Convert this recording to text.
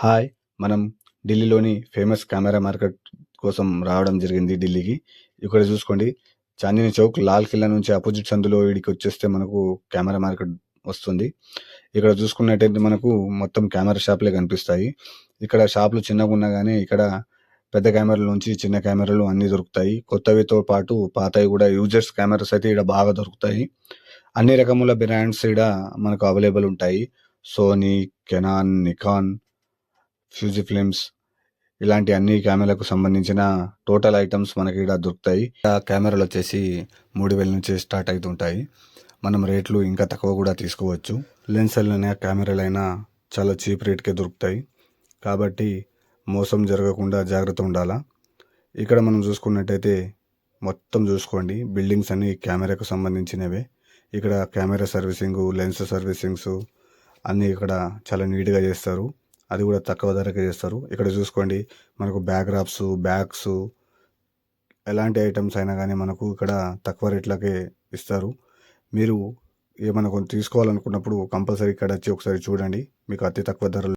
Hi! మనం ఢిల్లీలోని famous camera market కోసం రావడం జరిగింది ఢిల్లీకి. ఇక్కడ చూసుకోండి, చాందినీ చౌక్, లాల్ కిల్లా నుంచి అపోజిట్ సందులో ఈడికొచ్చేస్తే మనకు కెమెరా మార్కెట్ వస్తుంది. ఇక్కడ చూసుకున్నట్టయితే మనకు మొత్తం కెమెరా షాపులే కనిపిస్తాయి. ఇక్కడ షాపులు చిన్నగున్నా గానీ ఇక్కడ పెద్ద కెమెరాల నుంచి చిన్న కెమెరాలు అన్నీ దొరుకుతాయి. కొత్తవితో పాటు పాతవి కూడా యూజర్స్ కెమెరాస్ అయితే ఈడ బాగా దొరుకుతాయి. అన్ని రకముల బ్రాండ్స్ ఈడ మనకు అవైలబుల్ ఉంటాయి. Sony, Canon, Nikon, Fuji films ఇలాంటి అన్ని కెమెరాలకు సంబంధించిన టోటల్ ఐటమ్స్ మనకి ఇక్కడ దొరుకుతాయి. ఆ కెమెరాలు వచ్చేసి 3000 నుంచి స్టార్ట్ అవుతుంటాయి. మనం రేట్లు ఇంకా తక్కువ కూడా తీసుకోవచ్చు. లెన్సులైనా కెమెరాలైనా చాలా చీప్ రేట్కే దొరుకుతాయి. కాబట్టి మోసం జరగకుండా జాగ్రత్త ఉండాలా. ఇక్కడ మనం చూసుకున్నట్టయితే మొత్తం చూసుకోండి, బిల్డింగ్స్ అన్ని కెమెరాకు సంబంధించినవే. ఇక్కడ కెమెరా సర్వీసింగు, లెన్స్ సర్వీసింగ్స్ అన్నీ ఇక్కడ చాలా నీట్గా చేస్తారు. అది కూడా తక్కువ ధరకే చేస్తారు. ఇక్కడ చూసుకోండి, మనకు బ్యాగ్స్ ఎలాంటి ఐటమ్స్ అయినా కానీ మనకు ఇక్కడ తక్కువ రేట్లకే ఇస్తారు. మీరు ఏమైనా కొన్ని తీసుకోవాలనుకున్నప్పుడు కంపల్సరీ ఇక్కడ వచ్చి ఒకసారి చూడండి, మీకు అతి తక్కువ ధరలు